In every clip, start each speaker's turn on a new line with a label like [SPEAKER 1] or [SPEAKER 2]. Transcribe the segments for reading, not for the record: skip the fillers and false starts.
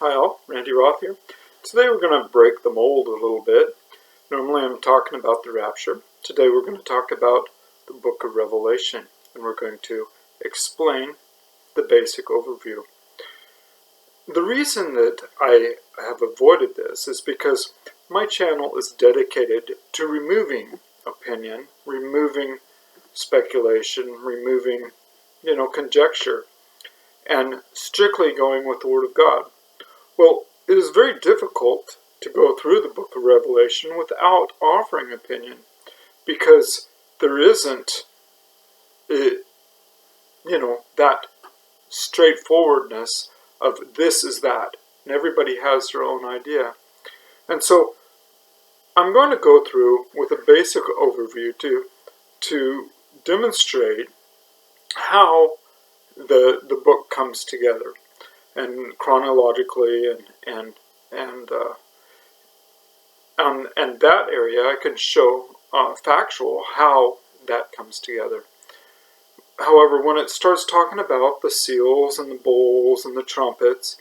[SPEAKER 1] Hi all, Randy Roth here. Today we're going to break the mold a little bit. Normally I'm talking about the rapture. Today we're going to talk about the book of Revelation, and we're going to explain the basic overview. The reason that I have avoided this is because my channel is dedicated to removing opinion, removing speculation, removing, conjecture, and strictly going with the Word of God. Well, it is very difficult to go through the book of Revelation without offering opinion, because there isn't, that straightforwardness of this is that, and everybody has their own idea. And so I'm going to go through with a basic overview to demonstrate how the book comes together, and chronologically, and that area I can show factual how that comes together. However, when it starts talking about the seals and the bowls and the trumpets,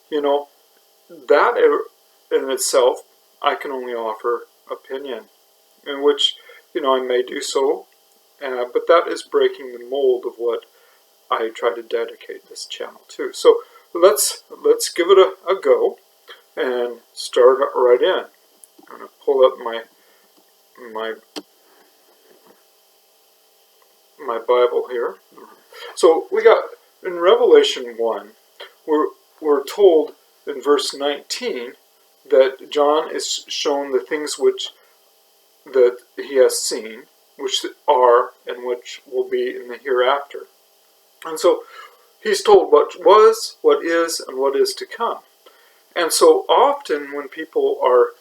[SPEAKER 1] that in itself I can only offer opinion, in which I may do so, but that is breaking the mold of what I try to dedicate this channel to. So let's give it a go and start right in. I'm going to pull up my Bible here. So we got in Revelation 1, we're told in verse 19 that John is shown the things that he has seen, which are and which will be in the hereafter. And so he's told what was, what is, and what is to come. And so often when people are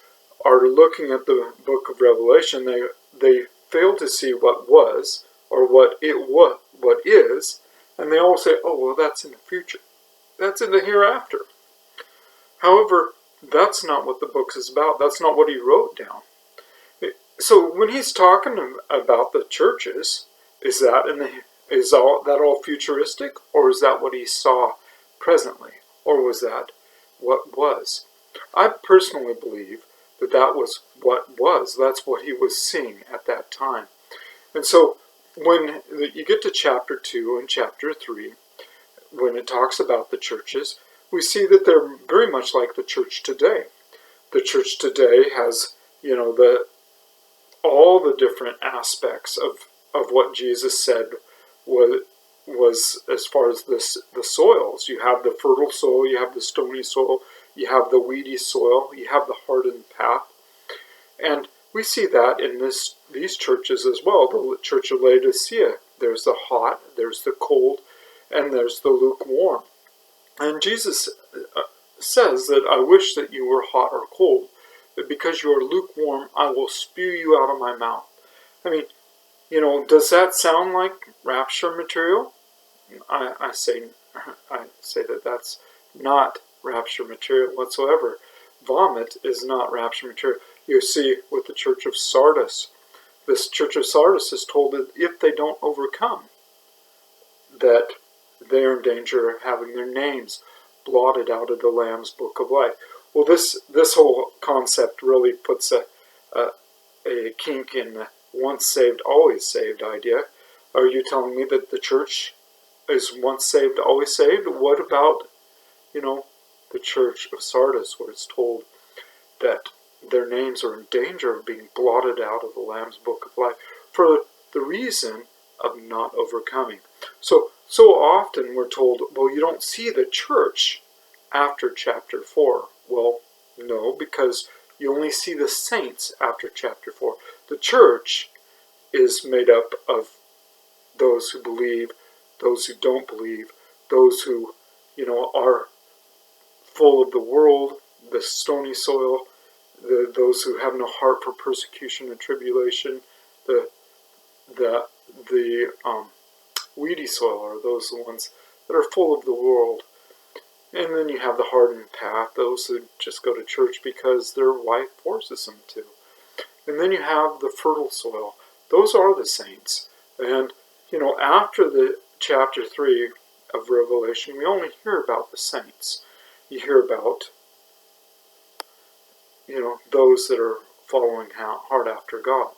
[SPEAKER 1] looking at the book of Revelation, they fail to see what was, or what is, and they all say, oh, well, that's in the future. That's in the hereafter. However, that's not what the book is about. That's not what he wrote down. So when he's talking about the churches, is that all futuristic, or is that what he saw presently, or was that what was? I personally believe that was what was. That's what he was seeing at that time. And so when you get to chapter 2 and chapter 3, when it talks about the churches, we see that they're very much like the church today. The church today has, all the different aspects of what Jesus said was as far as the soils. You have the fertile soil, you have the stony soil, you have the weedy soil, you have the hardened path. And we see that in these churches as well. The church of Laodicea, there's the hot, there's the cold, and there's the lukewarm. And Jesus says that I wish that you were hot or cold, but because you are lukewarm, I will spew you out of my mouth. I mean, does that sound like rapture material? I say that that's not rapture material whatsoever. Vomit is not rapture material. You see, with the church of Sardis, this church of Sardis is told that if they don't overcome, that they are in danger of having their names blotted out of the Lamb's book of life. Well, this whole concept really puts a kink in the once saved, always saved idea. Are you telling me that the church is once saved, always saved? What about, the church of Sardis, where it's told that their names are in danger of being blotted out of the Lamb's book of life for the reason of not overcoming? So often we're told, well, you don't see the church after chapter 4. Well, no, because you only see the saints after chapter 4. The church is made up of those who believe, those who don't believe, those who, are full of the world, the stony soil, those who have no heart for persecution and tribulation, the weedy soil are those ones that are full of the world. And then you have the hardened path, those who just go to church because their wife forces them to. And then you have the fertile soil. Those are the saints. And, after the chapter 3 of Revelation, we only hear about the saints. you hear about, those that are following hard after God.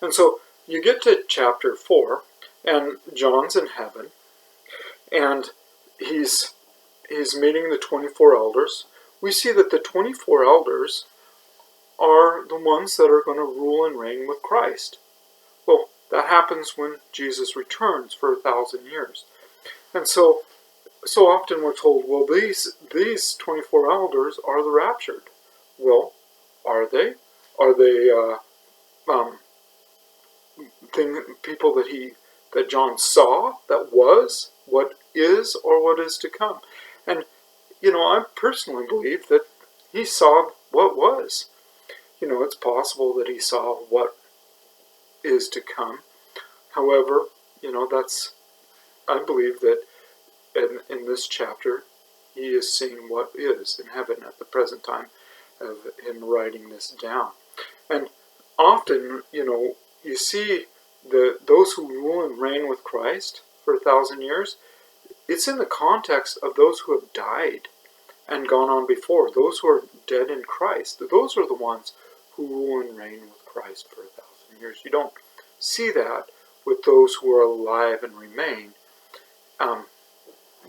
[SPEAKER 1] And so you get to chapter 4, and John's in heaven, and he's meeting the 24 elders. We see that the 24 elders are the ones that are going to rule and reign with Christ. Well, that happens when Jesus returns for 1,000 years. And so often we're told, well, these 24 elders are the raptured. Well, are they? Are they people that John saw, that was, what is, or what is to come? And I personally believe that he saw what was. It's possible that he saw what is to come. However, I believe that in this chapter, he is seeing what is in heaven at the present time of him writing this down. And often, you see those who rule and reign with Christ for 1,000 years, it's in the context of those who have died and gone on before, those who are dead in Christ. Those are the ones who rule and reign with Christ for 1,000 years. You don't see that with those who are alive and remain.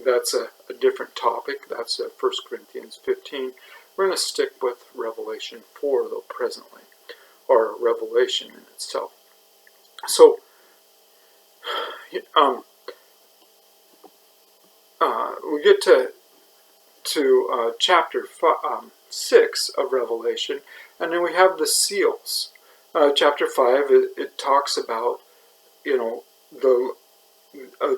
[SPEAKER 1] That's a different topic. That's 1 Corinthians 15. We're going to stick with Revelation 4, though, presently, or Revelation in itself. So, we get to chapter 6 of Revelation, and then we have the seals. Chapter 5, it talks about,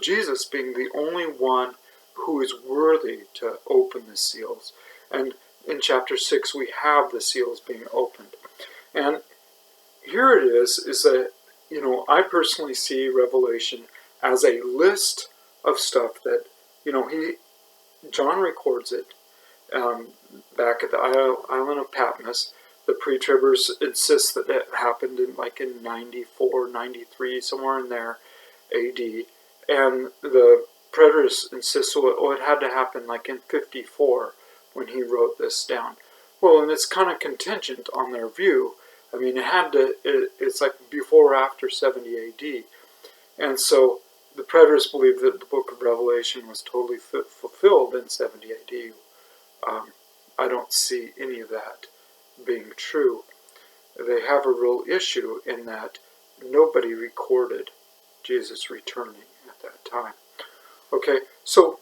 [SPEAKER 1] Jesus being the only one who is worthy to open the seals. And in chapter 6, we have the seals being opened. And here it is that, I personally see Revelation as a list of stuff that, John records it back at the island of Patmos. The pre-tribbers insist that it happened in 94, 93, somewhere in there, AD. And the preterists insist, it had to happen in 54 when he wrote this down. Well, and it's kind of contingent on their view. I mean, it's before or after 70 AD. And so the preterists believe that the book of Revelation was totally fulfilled in 70 AD. I don't see any of that being true. They have a real issue in that nobody recorded Jesus returning at that time. Okay, so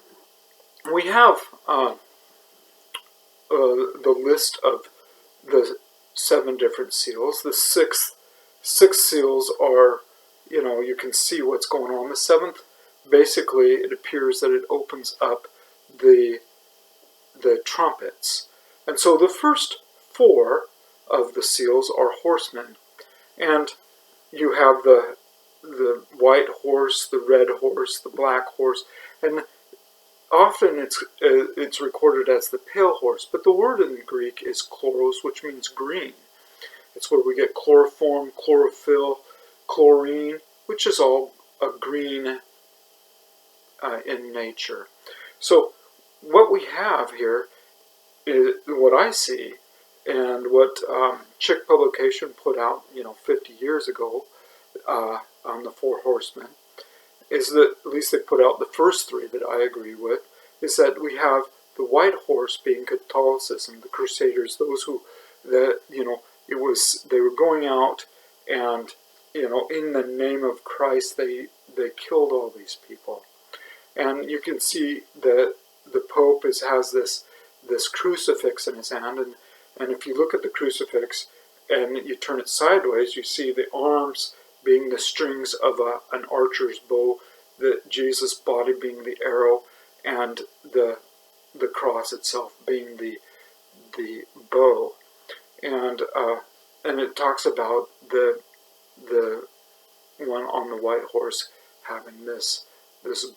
[SPEAKER 1] we have the list of the 7 different seals. The six seals are, you can see what's going on. The 7th, basically, it appears that it opens up the trumpets. And so the first 4 of the seals are horsemen. And you have the white horse, the red horse, the black horse, and often it's recorded as the pale horse, but the word in Greek is chloros, which means green. It's where we get chloroform, chlorophyll, chlorine, which is all a green in nature. So what we have here is what I see, and what Chick Publication put out 50 years ago on the 4 horsemen, is that, at least they put out the first 3 that I agree with, is that we have the white horse being Catholicism, the Crusaders, those who, they were going out and, in the name of Christ, they killed all these people. And you can see that the Pope has this crucifix in his hand, and if you look at the crucifix and you turn it sideways, you see the arms being the strings of an archer's bow, the Jesus' body being the arrow, and the cross itself being the bow. And it talks about the one on the white horse having this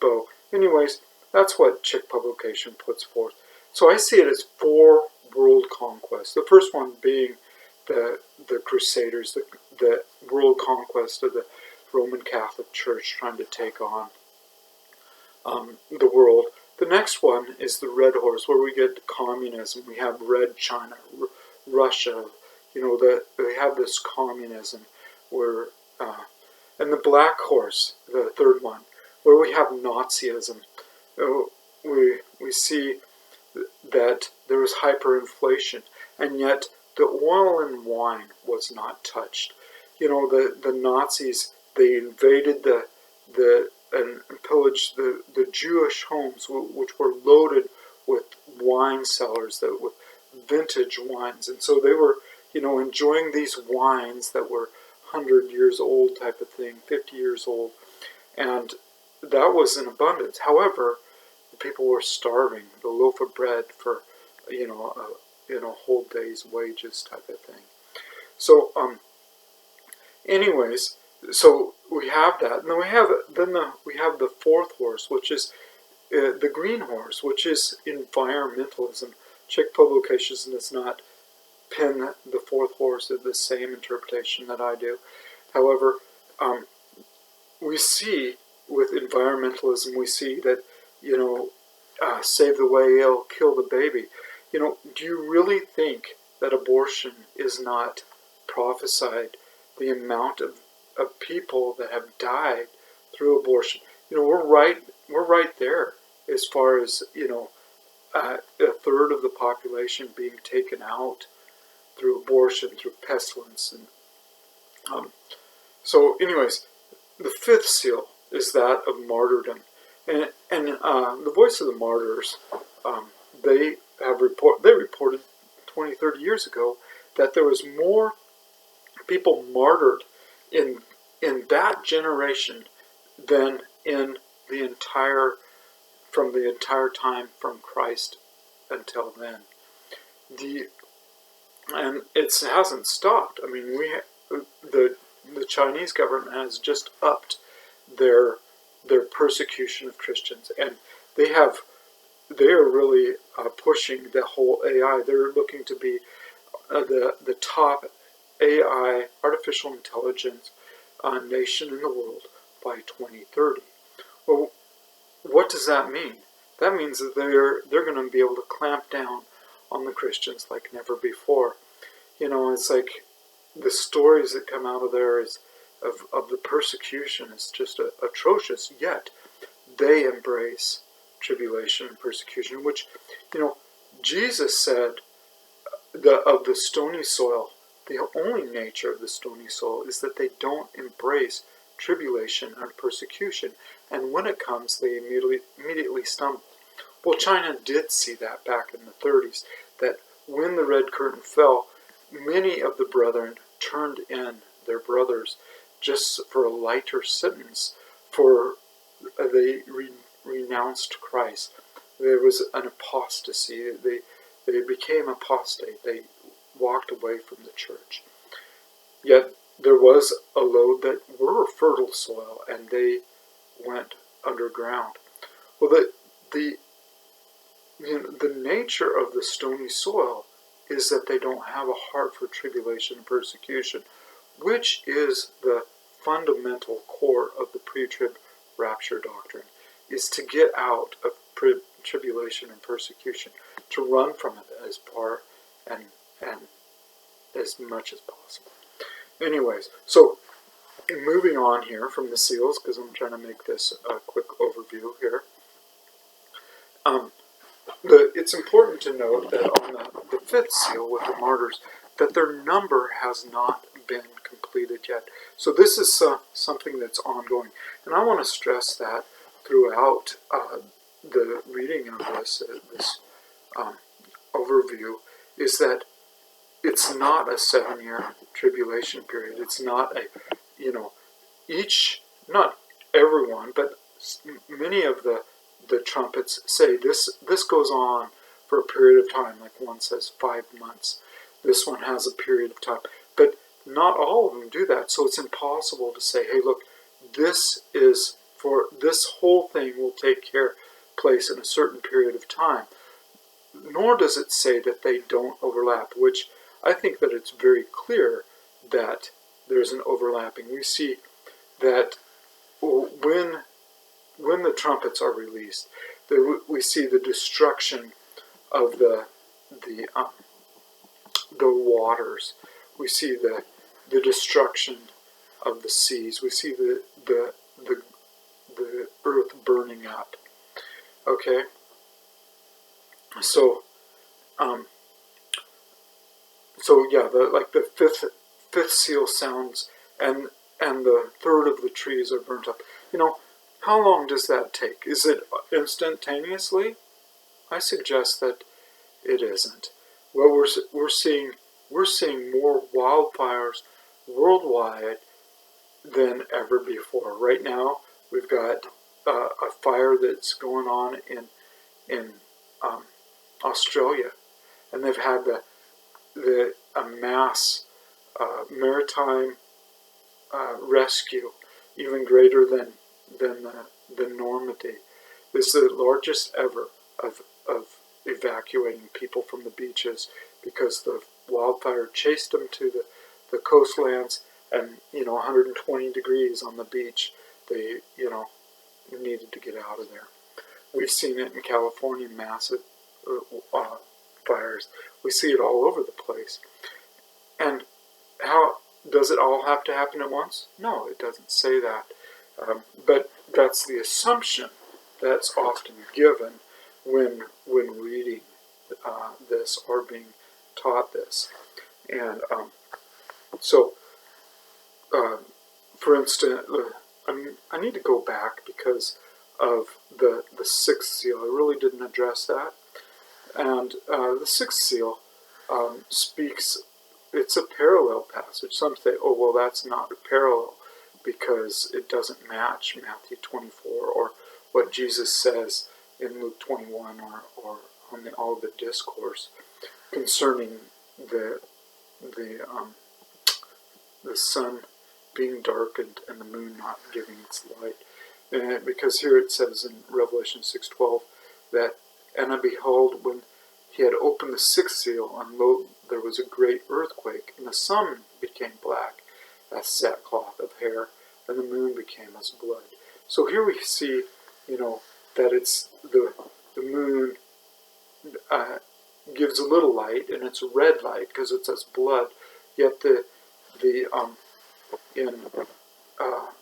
[SPEAKER 1] bow. Anyways, that's what Chick Publication puts forth. So I see it as 4 world conquests. The first one being the Crusaders, the world conquest of the Roman Catholic Church trying to take on the world. The next one is the red horse, where we get communism. We have red China, Russia. They have this communism, where, and the black horse, the third one, where we have Nazism. We see that there was hyperinflation, and yet the oil and wine was not touched. The Nazis, they invaded and pillaged the Jewish homes, which were loaded with wine cellars, with vintage wines, and so they were, enjoying these wines that were 100 years old type of thing, 50 years old, and that was in abundance. However, the people were starving, the loaf of bread for, a whole day's wages type of thing. So, anyways, so we have that, and then we have the fourth horse, which is the green horse, which is environmentalism. Czech Publications does not pin the fourth horse at the same interpretation that I do. However, we see with environmentalism, we see that, save the whale, kill the baby. Do you really think that abortion is not prophesied? The amount of people that have died through abortion. We're right there as far as, a third of the population being taken out through abortion, through pestilence. And so anyways, the fifth seal is that of martyrdom. And the Voice of the Martyrs, they reported 20, 30 years ago that there was more people martyred in that generation than in from the entire time from Christ until then. And it hasn't stopped. I mean, the Chinese government has just upped their persecution of Christians, and they are really pushing the whole AI. They're looking to be the top AI, artificial intelligence nation in the world by 2030. Well, what does that mean? That means that they're going to be able to clamp down on the Christians like never before. It's like the stories that come out of there of the persecution is just atrocious. Yet they embrace tribulation and persecution, which, Jesus said of the stony soil. The only nature of the stony soil is that they don't embrace tribulation and persecution, and when it comes, they immediately stumble. Well, China did see that back in the 30s, that when the Red Curtain fell, many of the brethren turned in their brothers just for a lighter sentence, for they renounced Christ. There was an apostasy. They became apostate. They walked away from the church. Yet there was a load that were fertile soil, and they went underground. Well, the nature of the stony soil is that they don't have a heart for tribulation and persecution, which is the fundamental core of the pre-trib rapture doctrine, is to get out of tribulation and persecution, to run from it as far and as much as possible. Anyways, so moving on here from the seals, because I'm trying to make this a quick overview here. It's important to note that on the fifth seal with the martyrs, that their number has not been completed yet. So this is something that's ongoing. And I want to stress that throughout the reading of this overview, is that it's not a 7-year tribulation period. It's not not everyone, but many of the trumpets say this goes on for a period of time, like one says 5 months. This one has a period of time. But not all of them do that, so it's impossible to say, hey, look, this whole thing will take place in a certain period of time. Nor does it say that they don't overlap, which I think that it's very clear that there's an overlapping. We see that when the trumpets are released, we see the destruction of the waters. We see the destruction of the seas. We see the earth burning up. Okay, so yeah, the fifth seal sounds, and the third of the trees are burnt up. How long does that take? Is it instantaneously? I suggest that it isn't. Well, we're seeing more wildfires worldwide than ever before. Right now, we've got a fire that's going on in Australia, and they've had a mass maritime rescue, even greater than Normandy. This is the largest ever of evacuating people from the beaches, because the wildfire chased them to the coastlands, and 120 degrees on the beach, they needed to get out of there. We've seen it in California, massive fires. We see it all over the place. And how does it all have to happen at once? No, it doesn't say that. But that's the assumption that's often given when reading this or being taught this. And so, for instance, I need to go back because of the sixth seal. I really didn't address that. And the sixth seal speaks, it's a parallel passage. Some say, oh, well, that's not a parallel because it doesn't match Matthew 24 or what Jesus says in Luke 21 or on the Olivet Discourse concerning the sun being darkened and the moon not giving its light. Because here it says in Revelation 6:12 that, and I behold, when he had opened the sixth seal, and lo, there was a great earthquake, and the sun became black as sackcloth of hair, and the moon became as blood. So here we see, that it's the moon gives a little light, and it's a red light because it's as blood. Yet in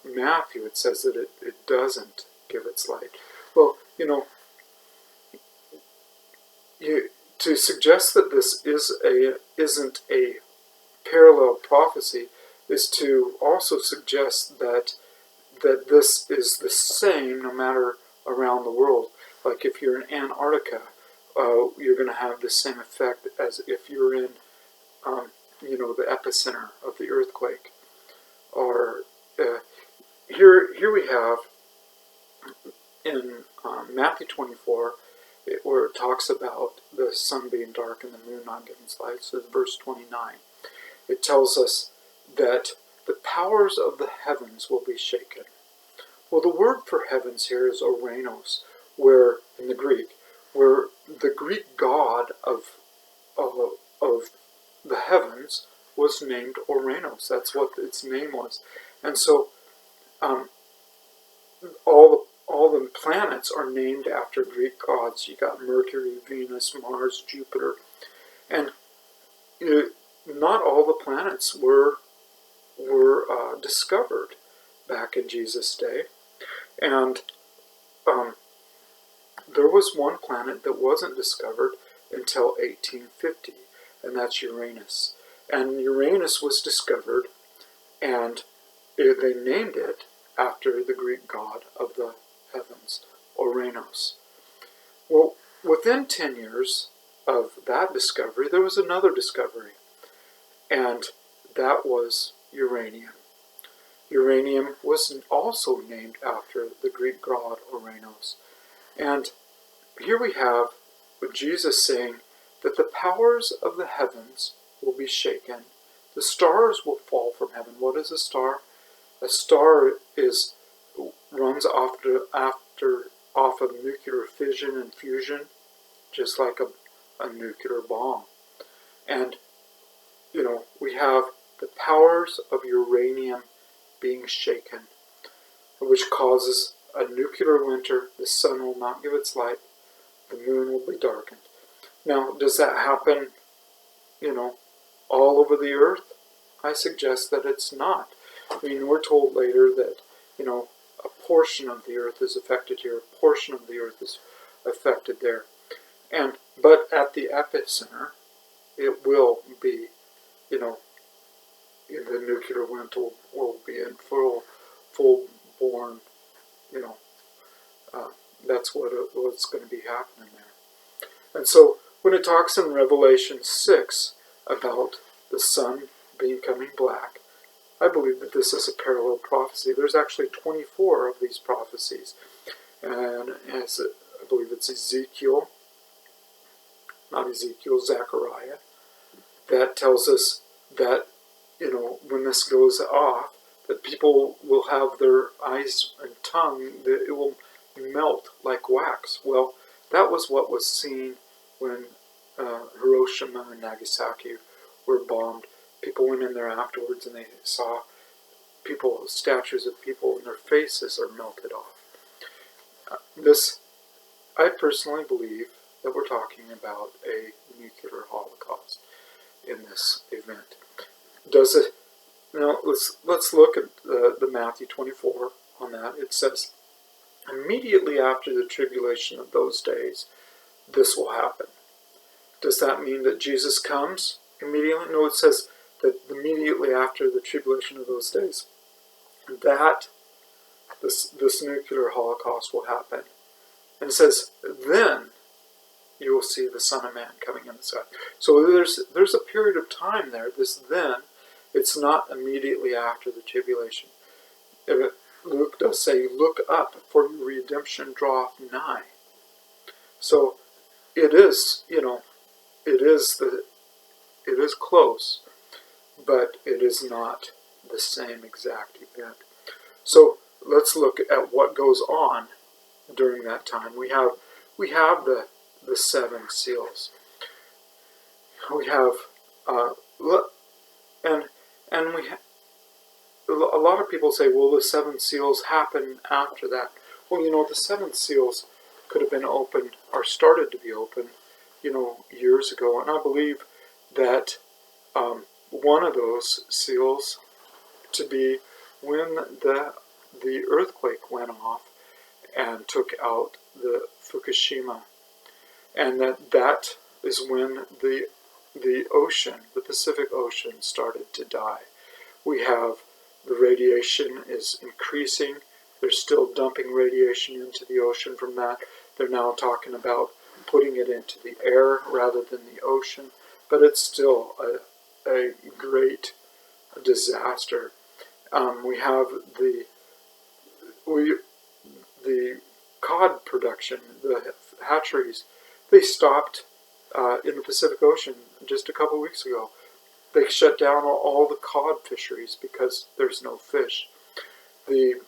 [SPEAKER 1] Matthew it says that it doesn't give its light. Well, to suggest that this isn't a parallel prophecy is to also suggest that this is the same no matter around the world. Like if you're in Antarctica, you're going to have the same effect as if you're in, the epicenter of the earthquake. Or here we have in Matthew 24, where it talks about the sun being dark and the moon not giving its light. So verse 29, it tells us that the powers of the heavens will be shaken. Well, the word for heavens here is Ouranos, where in the Greek, where the Greek god of the heavens was named Ouranos. That's what its name was. And so all the planets are named after Greek gods. You got Mercury, Venus, Mars, Jupiter. And not all the planets were discovered back in Jesus' day. And there was one planet that wasn't discovered until 1850, and that's Uranus. And Uranus was discovered, and they named it after the Greek god of the heavens, Ouranos. Well, within 10 years of that discovery, there was another discovery, and that was uranium. Uranium was also named after the Greek god Ouranos. And here we have Jesus saying that the powers of the heavens will be shaken. The stars will fall from heaven. What is a star? A star runs off of nuclear fission and fusion, just like a nuclear bomb. And, we have the powers of uranium being shaken, which causes a nuclear winter. The sun will not give its light. The moon will be darkened. Now, does that happen, all over the earth? I suggest that it's not. I mean, we're told later that, a portion of the earth is affected here, a portion of the earth is affected there. But at the epicenter, it will be, the nuclear winter will be in full born, that's what's going to be happening there. And so when it talks in Revelation 6 about the sun becoming black, I believe that this is a parallel prophecy. There's actually 24 of these prophecies. And I believe it's Zechariah, that tells us that, when this goes off, that people will have their eyes and tongue, that it will melt like wax. Well, that was what was seen when Hiroshima and Nagasaki were bombed. People went in there afterwards and they saw statues of people, and their faces are melted off. I personally believe that we're talking about a nuclear holocaust in this event. Does it? Now let's look at the Matthew 24 on that. It says, immediately after the tribulation of those days, this will happen. Does that mean that Jesus comes immediately? No, it says that immediately after the tribulation of those days, that this nuclear holocaust will happen. And it says, then you will see the Son of Man coming in the sky. So there's a period of time there. This then, it's not immediately after the tribulation. Luke does say, look up, for your redemption draweth nigh. So it is, it is close, but it is not the same exact event. So let's look at what goes on during that time. We have the seven seals. We have a lot of people say, well, the seven seals happen after that. Well, the seven seals could have been opened or started to be opened, years ago. And I believe that one of those seals to be when the earthquake went off and took out the Fukushima, and that is when the ocean, the Pacific Ocean, started to die. We have the radiation is increasing. They're still dumping radiation into the ocean from that. They're now talking about putting it into the air rather than the ocean, but it's still a great disaster. We have the cod production, the hatcheries. They stopped in the Pacific Ocean just a couple weeks ago. They shut down all the cod fisheries because there's no fish. The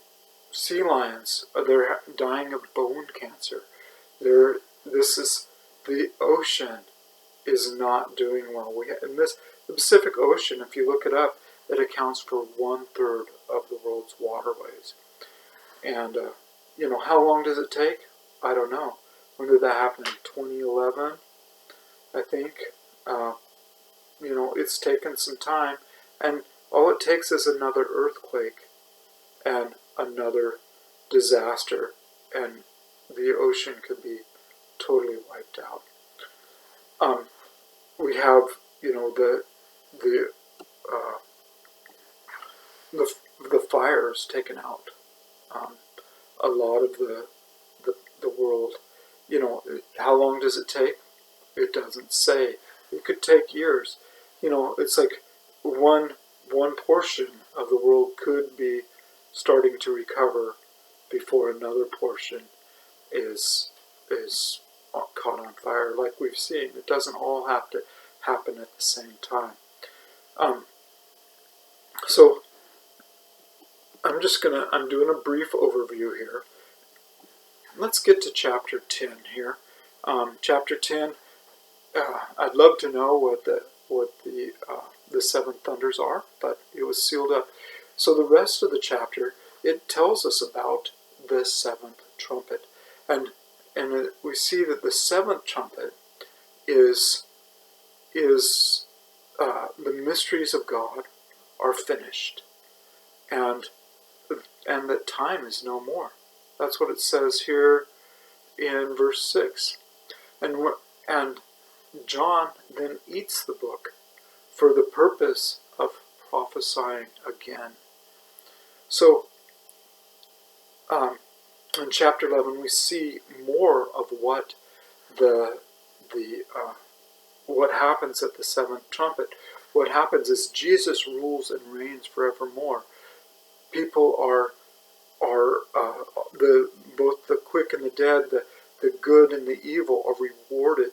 [SPEAKER 1] sea lions, they're dying of bone cancer. The ocean is not doing well. The Pacific Ocean, if you look it up, it accounts for 1/3 of the world's waterways. And, how long does it take? I don't know. When did that happen? In 2011, I think. It's taken some time. And all it takes is another earthquake and another disaster, and the ocean could be totally wiped out. We have, the fires taken out. A lot of the world. How long does it take? It doesn't say. It could take years. It's like one portion of the world could be starting to recover before another portion is caught on fire, like we've seen. It doesn't all have to happen at the same time. So I'm doing a brief overview here. Let's get to chapter 10 here. Chapter 10. I'd love to know what the seven thunders are, but it was sealed up. So the rest of the chapter, it tells us about the seventh trumpet. And we see that the seventh trumpet is the mysteries of God are finished, and that time is no more. That's what it says here in verse 6. And John then eats the book for the purpose of prophesying again. So in chapter 11 we see more of what what happens at the seventh trumpet. What happens is Jesus rules and reigns forevermore. People are both the quick and the dead, the good and the evil are rewarded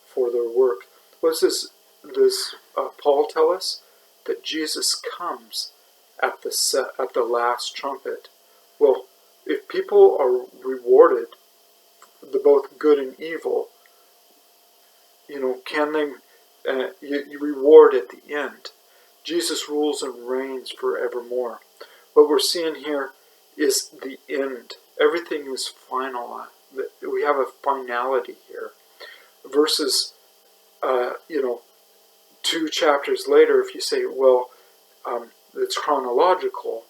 [SPEAKER 1] for their work. What does Paul tell us? That Jesus comes at the last trumpet. Well, if people are rewarded, the both good and evil, can they? You reward at the end. Jesus rules and reigns forevermore. What we're seeing here is the end. Everything is final. We have a finality here. Versus, 2 chapters later, if you say, well, it's chronological,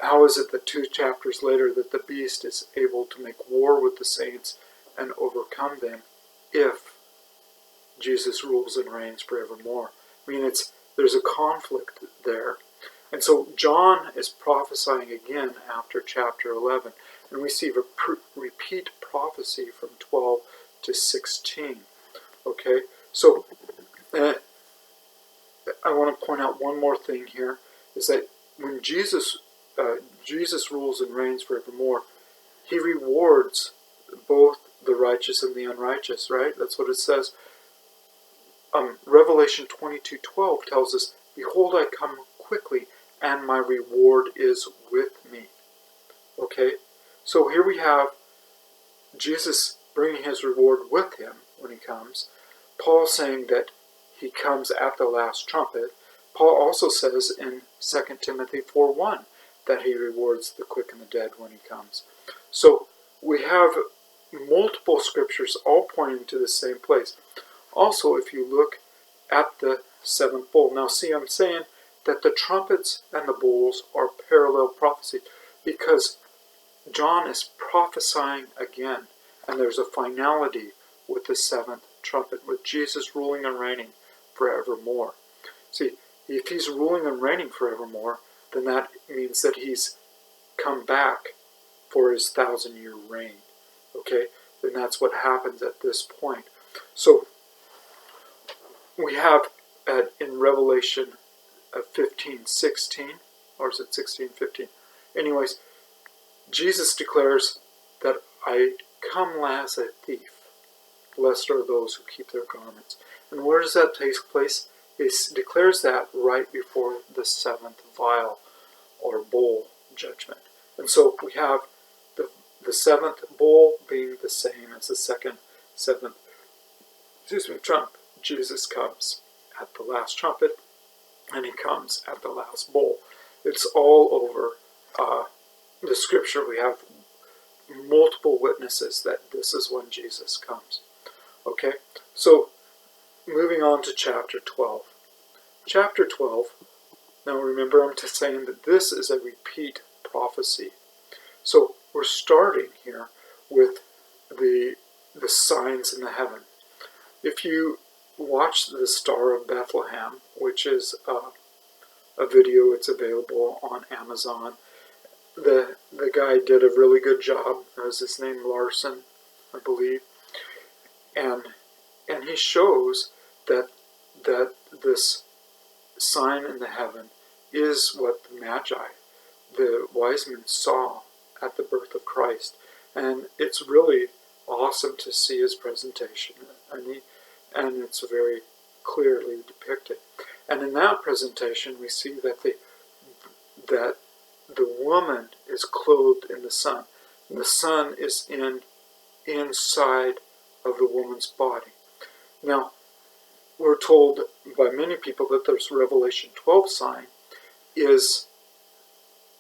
[SPEAKER 1] how is it that 2 chapters later that the beast is able to make war with the saints and overcome them if Jesus rules and reigns forevermore? I mean, there's a conflict there. And so John is prophesying again after chapter 11. And we see a repeat prophecy from 12 to 16. Okay? So I want to point out one more thing here, is that when Jesus rules and reigns forevermore, he rewards both the righteous and the unrighteous, right? That's what it says. Revelation 22:12 tells us, "Behold, I come quickly, and my reward is with me." Okay? So here we have Jesus bringing his reward with him when he comes. Paul saying that he comes at the last trumpet. Paul also says in 2 Timothy 4:1 that he rewards the quick and the dead when he comes. So we have multiple scriptures all pointing to the same place. Also, if you look at the seventh bowl. Now see, I'm saying that the trumpets and the bowls are parallel prophecy because John is prophesying again, and there's a finality with the seventh trumpet, with Jesus ruling and reigning forevermore. See, if he's ruling and reigning forevermore, then that means that he's come back for his 1,000-year reign. Okay? Then that's what happens at this point. So we have in Revelation 15:16, or is it 16:15? Anyways, Jesus declares that I come as a thief. Blessed are those who keep their garments. And where does that take place? He declares that right before the seventh vial or bowl judgment. And so we have the seventh bowl being the same as the seventh trump. Jesus comes at the last trumpet, and he comes at the last bowl. It's all over the scripture. We have multiple witnesses that this is when Jesus comes. Okay, so moving on to chapter 12. Chapter 12, now remember I'm just saying that this is a repeat prophecy. So we're starting here with the signs in the heaven. If you watch the Star of Bethlehem, which is a video, it's available on Amazon. The guy did a really good job. Is his name Larson, I believe, and he shows that this sign in the heaven is what the Magi, the wise men, saw at the birth of Christ, and it's really awesome to see his presentation, and it's very clearly depicted. And in that presentation, we see that the woman is clothed in the sun. And the sun is inside of the woman's body. Now, we're told by many people that this Revelation 12 sign is,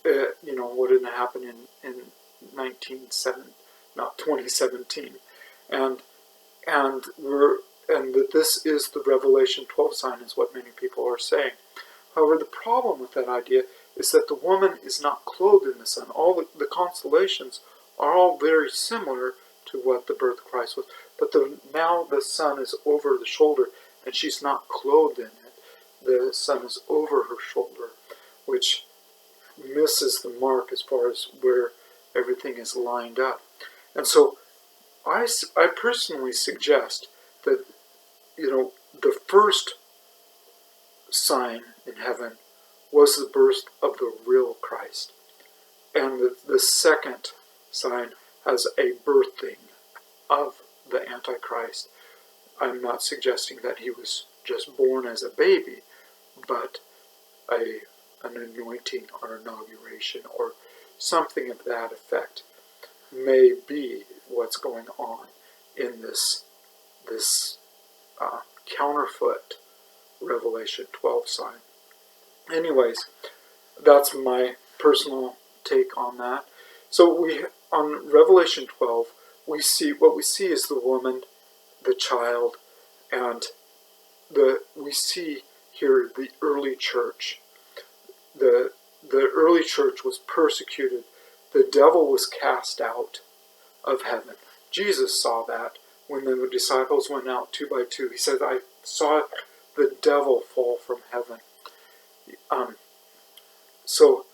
[SPEAKER 1] what didn't happen 2017, and that this is the Revelation 12 sign is what many people are saying. However, the problem with that idea is that the woman is not clothed in the sun. All the constellations are all very similar to what the birth of Christ was, but now the sun is over the shoulder, and she's not clothed in it. The sun is over her shoulder, which misses the mark as far as where everything is lined up. And so I personally suggest that, the first sign in heaven was the birth of the real Christ. And the second sign has a birthing of the Antichrist. I'm not suggesting that he was just born as a baby, but an anointing or inauguration or something of that effect may be what's going on in this counterfeit Revelation 12 sign. Anyways, that's my personal take on that. So on Revelation 12, we see is the woman, the child, and we see here the early church. The early church was persecuted. The devil was cast out of heaven. Jesus saw that when the disciples went out 2 by 2. He said, I saw the devil fall from heaven. So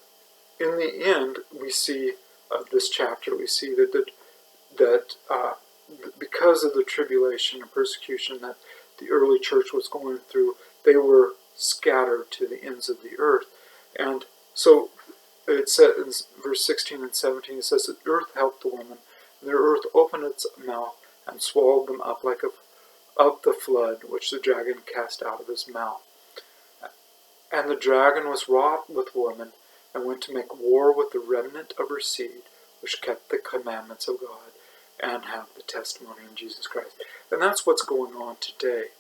[SPEAKER 1] in the end, we see of this chapter, we see that because of the tribulation and persecution that the early church was going through, they were scattered to the ends of the earth. And so it says in verse 16 and 17, it says that the earth helped the woman, and the earth opened its mouth and swallowed them up like up the flood which the dragon cast out of his mouth. And the dragon was wroth with woman, and went to make war with the remnant of her seed, which kept the commandments of God, and have the testimony of Jesus Christ. And that's what's going on today,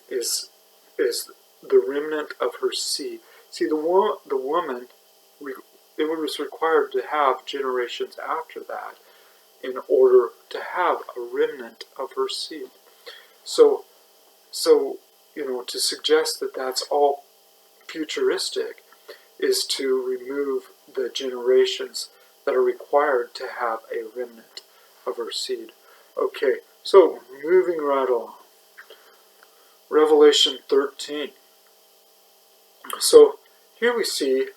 [SPEAKER 1] is the remnant of her seed. See, the woman, it was required to have generations after that in order to have a remnant of her seed. So to suggest that that's all futuristic is to remove the generations that are required to have a remnant of her seed. Okay, so moving right along. Revelation 13. So here we see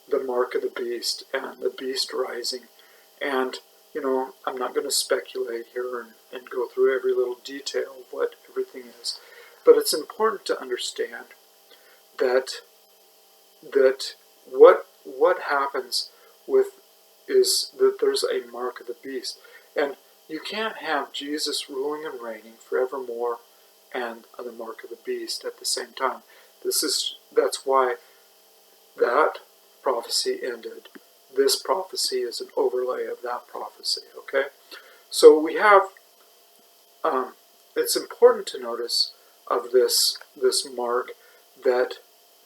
[SPEAKER 1] the mark of the beast and the beast rising. And, I'm not going to speculate here and go through every little detail of what everything is. But it's important to understand that what happens is that there's a mark of the beast. And you can't have Jesus ruling and reigning forevermore and the mark of the beast at the same time. That's why that prophecy ended. This prophecy is an overlay of that prophecy, okay? So we have, it's important to notice of this mark that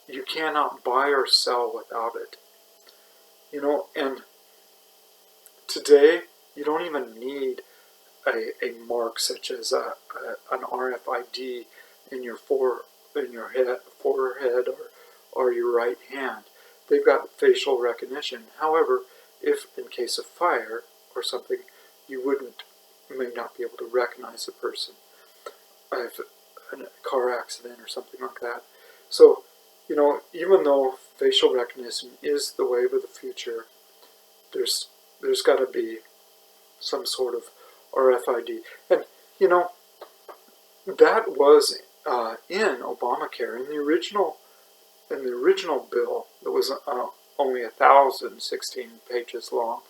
[SPEAKER 1] you cannot buy or sell without it. And today, you don't even need a mark such as an RFID in your forehead or your right hand. They've got facial recognition. However, if in case of fire or something, you may not be able to recognize the person. If a car accident or something like that. So, even though facial recognition is the wave of the future, there's got to be some sort of RFID. And, that was in Obamacare. In the original bill that was only 1,016 pages long,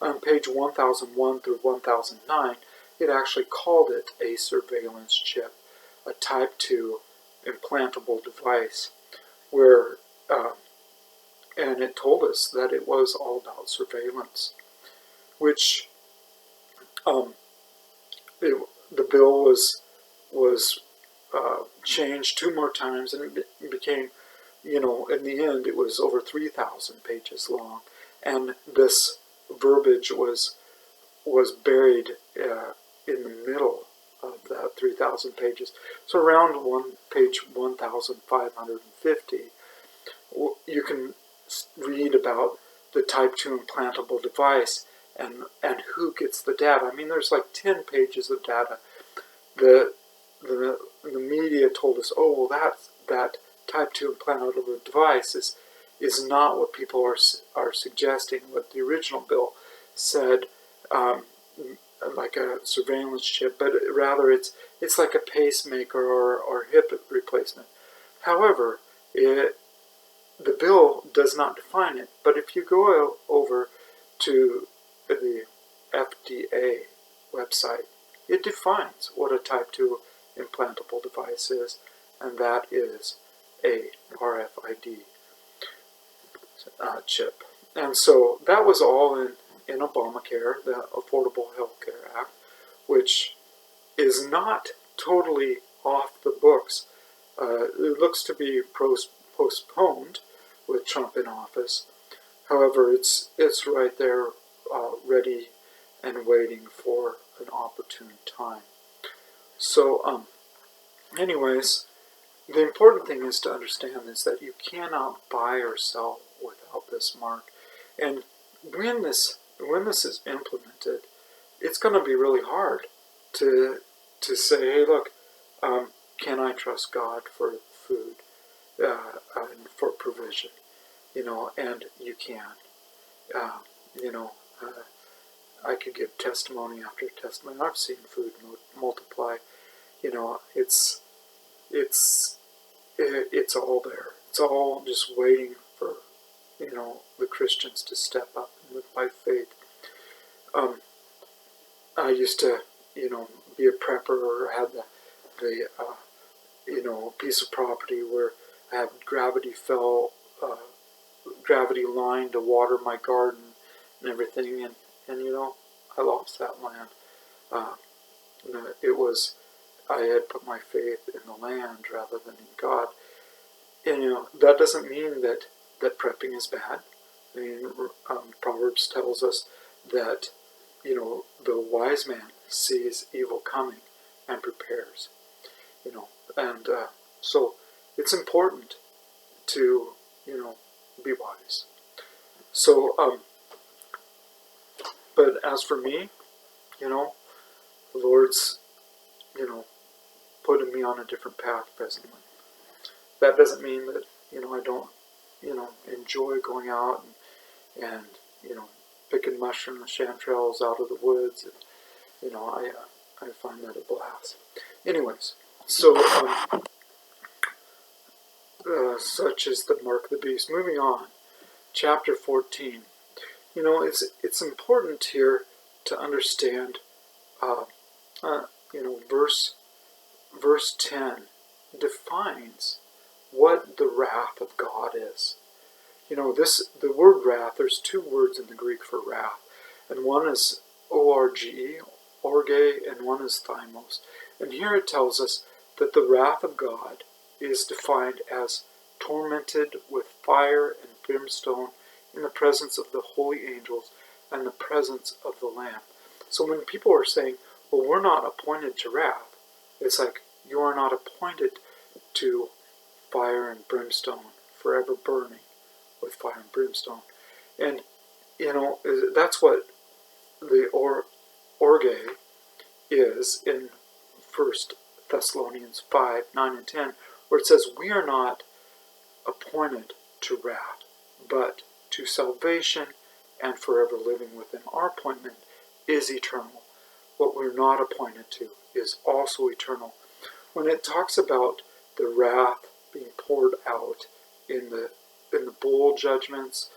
[SPEAKER 1] on page 1001 through 1009, it actually called it a surveillance chip, a type 2 implantable device, where and it told us that it was all about surveillance, which the bill was changed 2 more times, and it became, in the end, it was over 3,000 pages long, and this verbiage was was buried in the middle of that 3,000 pages. So around page 1,550, you can read about the type 2 implantable device and who gets the data. I mean, there's like 10 pages of data. The media told us, oh, well, that type 2 implantable device is not what people are suggesting. What the original bill said, like a surveillance chip, but rather it's like a pacemaker or hip replacement. However, the bill does not define it. But if you go over to the FDA website, it defines what a type 2 implantable device is, and that is a RFID chip. And so that was all in Obamacare, the Affordable Health Care Act, which is not totally off the books. It looks to be postponed with Trump in office. However, it's right there, ready and waiting for an opportune time. So, anyways, the important thing is to understand is that you cannot buy or sell without this mark. And when this is implemented, it's going to be really hard to say, hey, look, can I trust God for food and for provision? And you can. I could give testimony after testimony. I've seen food multiply. It's all there. It's all just waiting for the Christians to step up and live by faith. I used to be a prepper, or had the piece of property where I had gravity line to water my garden and everything, and I lost that land. I had put my faith in the land rather than in God. And that doesn't mean that prepping is bad. I mean, Proverbs tells us that the wise man sees evil coming and prepares. And so it's important to be wise. So but as for me, the Lord's putting me on a different path presently. That doesn't mean that I don't enjoy going out and picking mushrooms, chanterelles out of the woods, and I find that a blast. Anyways, so such is the mark of the beast. Moving on, chapter 14. It's important here to understand. Verse 10 defines what the wrath of God is. The word wrath, there's two words in the Greek for wrath, and one is orge, and one is thymos. And here it tells us that the wrath of God is defined as tormented with fire and brimstone in the presence of the holy angels and the presence of the Lamb. So when people are saying, well, we're not appointed to wrath, it's like, you are not appointed to fire and brimstone, forever burning with fire and brimstone. And, that's what the orge is in 1 Thessalonians 5, 9, and 10, where it says, we are not appointed to wrath, but to salvation and forever living with Him. Our appointment is eternal. What we're not appointed to is also eternal. When it talks about the wrath being poured out in the bowl judgments,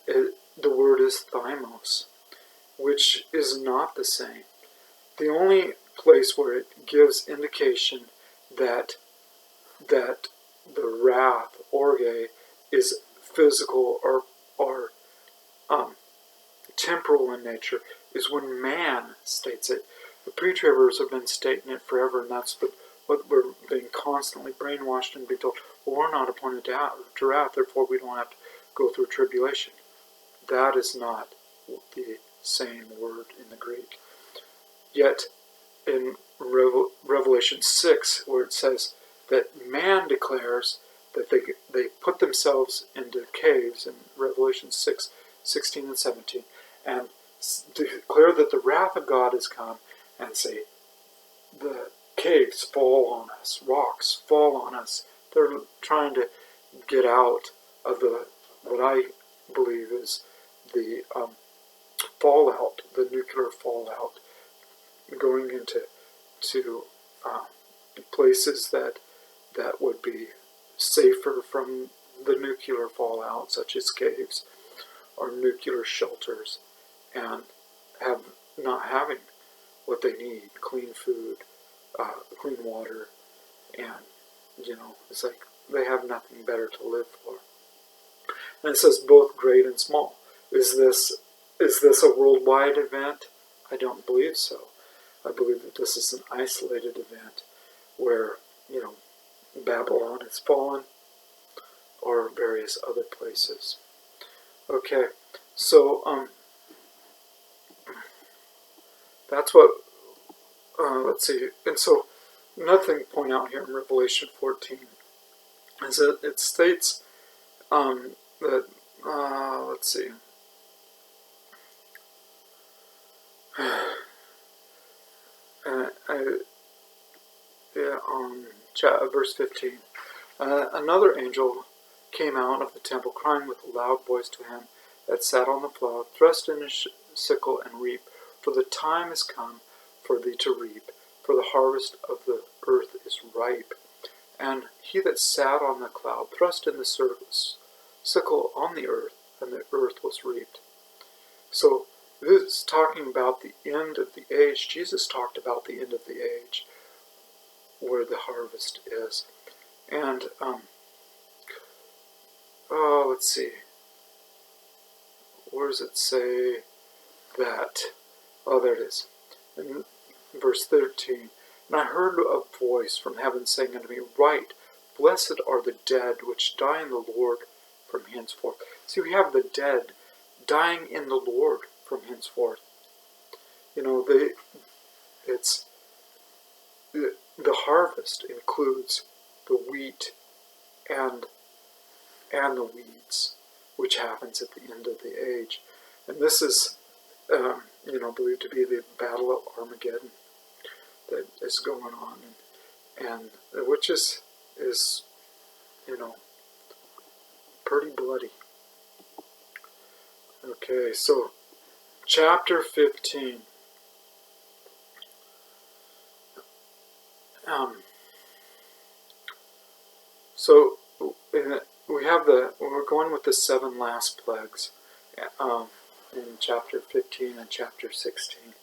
[SPEAKER 1] the word is thymos, which is not the same. The only place where it gives indication that the wrath, orge, is physical or temporal in nature is when man states it. The pre-tribbers have been stating it forever, and that's what we're being constantly brainwashed and being told, well, we're not appointed to wrath, therefore we don't have to go through tribulation. That is not the same word in the Greek. Yet in Revelation 6, where it says that man declares that they put themselves into caves in Revelation 6, 16 and 17, and declare that the wrath of God has come, and say, the caves fall on us, rocks fall on us. They're trying to get out of what I believe is the fallout, the nuclear fallout, going into places that would be safer from the nuclear fallout, such as caves or nuclear shelters, and not having what they need: clean food, clean water, and it's like they have nothing better to live for. And it says both great and small. Is this a worldwide event? I don't believe so. I believe that this is an isolated event where, Babylon has fallen, or various other places. Okay, so that's what, let's see, and so another thing to point out here in Revelation 14 is that it states that, let's see, verse 15. Another angel came out of the temple, crying with a loud voice to him that sat on the plough, thrust in his sickle and reap, for the time is come for thee to reap, for the harvest of the earth is ripe. And he that sat on the cloud thrust in the sickle on the earth, and the earth was reaped. So this is talking about the end of the age. Jesus talked about the end of the age, where the harvest is. And, let's see. Where does it say that? Oh, there it is. In verse 13. And I heard a voice from heaven saying unto me, Write, blessed are the dead which die in the Lord from henceforth. See, we have the dead dying in the Lord from henceforth. The harvest includes the wheat and the weeds, which happens at the end of the age. And this is, believed to be the Battle of Armageddon that is going on, and which is pretty bloody. Okay, so chapter 15. So we're going with the 7 last plagues in chapter 15 and chapter 16,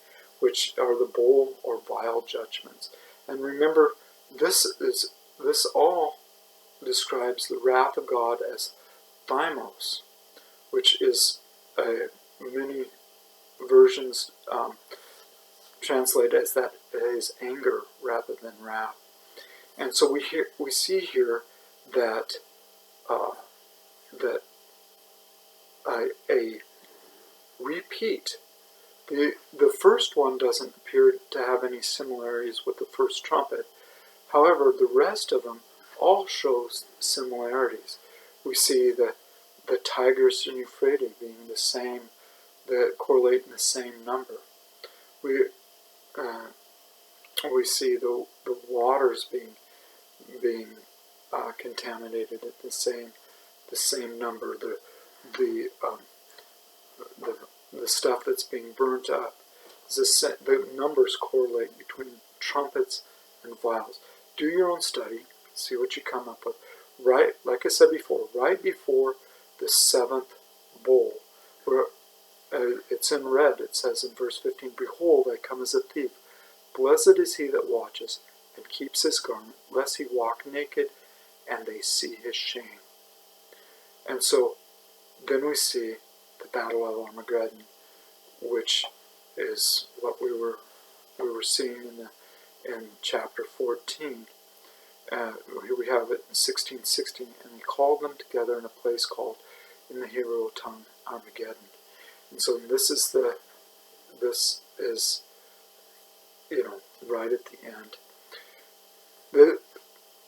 [SPEAKER 1] which are the bowl or vial judgments. And remember, this all describes the wrath of God as thymos, which is many versions translate as that is anger rather than wrath. And so we see here that a repeat. The first one doesn't appear to have any similarities with the first trumpet. However, the rest of them all shows similarities. We see the Tigris and Euphrates being the same, that correlate in the same number. We see the waters being contaminated at the same number. The stuff that's being burnt up, the numbers correlate between trumpets and vials. Do your own study, see what you come up with. Right, like I said before, right before the 7th bowl, where it's in red, it says in verse 15, Behold, I come as a thief. Blessed is he that watches and keeps his garment, lest he walk naked and they see his shame. And so then we see the Battle of Armageddon, which is what we were seeing in chapter 14. Here we have it in 16:16, and he called them together in a place called, in the Hebrew tongue, Armageddon. And so this is the this is, right at the end.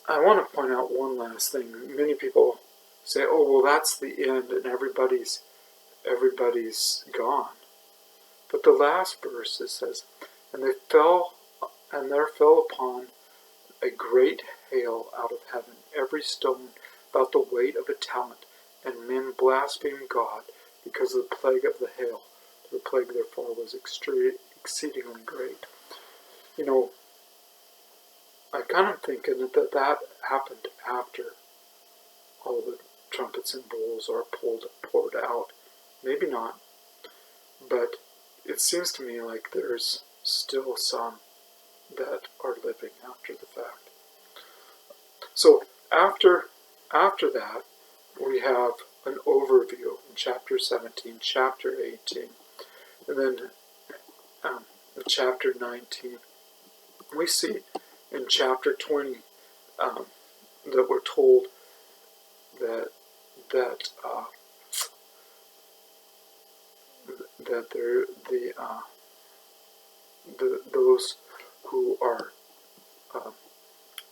[SPEAKER 1] I want to point out one last thing. Many people say, "Oh, well, that's the end, and everybody's gone." But the last verse, it says, "And there fell upon a great hail out of heaven, every stone about the weight of a talent, and men blasphemed God because of the plague of the hail. The plague therefore was exceedingly great." I'm kind of thinking that happened after all the trumpets and bowls are poured out. Maybe not, but it seems to me like there's still some that are living after the fact. So after that, we have an overview in chapter 17, chapter 18, and then in chapter 19, we see in chapter 20 that we're told that those who are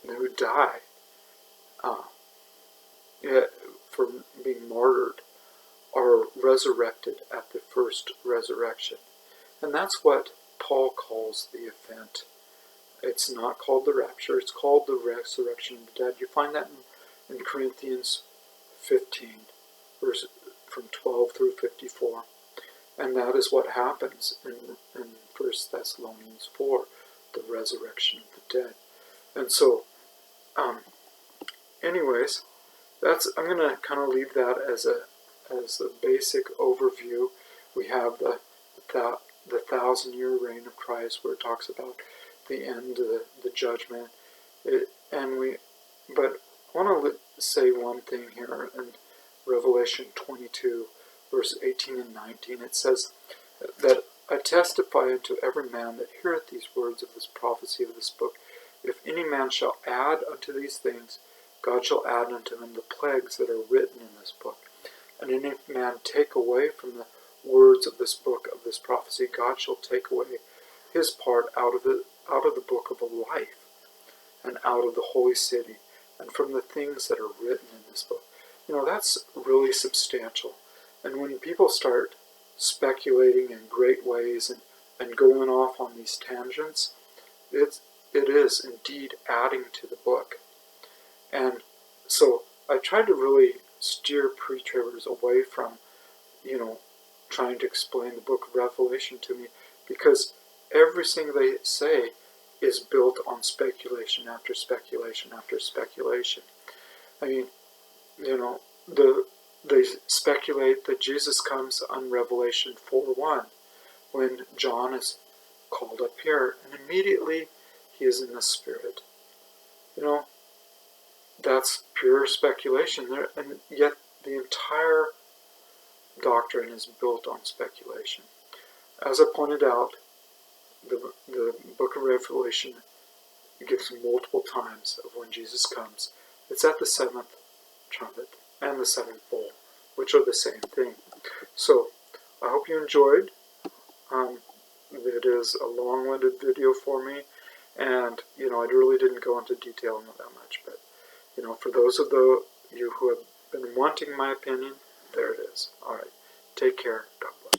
[SPEAKER 1] who die for being martyred are resurrected at the first resurrection, and that's what Paul calls the event. It's not called the rapture, it's called the resurrection of the dead. You find that in Corinthians 15, verse from 12 through 54. And that is what happens in 1 Thessalonians 4, the resurrection of the dead. And so, anyways, I'm going to kind of leave that as a basic overview. We have the 1,000-year reign of Christ, where it talks about the end of the judgment. But I want to say one thing here in Revelation 22, verse 18 and 19. It says that I testify unto every man that heareth these words of this prophecy of this book, if any man shall add unto these things, God shall add unto him the plagues that are written in this book. And any man take away from the words of this book of this prophecy, God shall take away his part out of the book of life, and out of the holy city, and from the things that are written in this book. That's really substantial. And when people start speculating in great ways and going off on these tangents, it is indeed adding to the book. And so I tried to really steer pre-tribbers away from, trying to explain the book of Revelation to me, because everything they say is built on speculation after speculation after speculation. I mean, they speculate that Jesus comes on Revelation 4:1, when John is called up here, and immediately he is in the Spirit. That's pure speculation there, and yet the entire doctrine is built on speculation. As I pointed out, the book of Revelation gives multiple times of when Jesus comes. It's at the 7th trumpet and the 7th bowl, which are the same thing. So, I hope you enjoyed. It is a long-winded video for me, and, I really didn't go into detail on that much, but, for those of you who have been wanting my opinion, there it is. Alright, take care.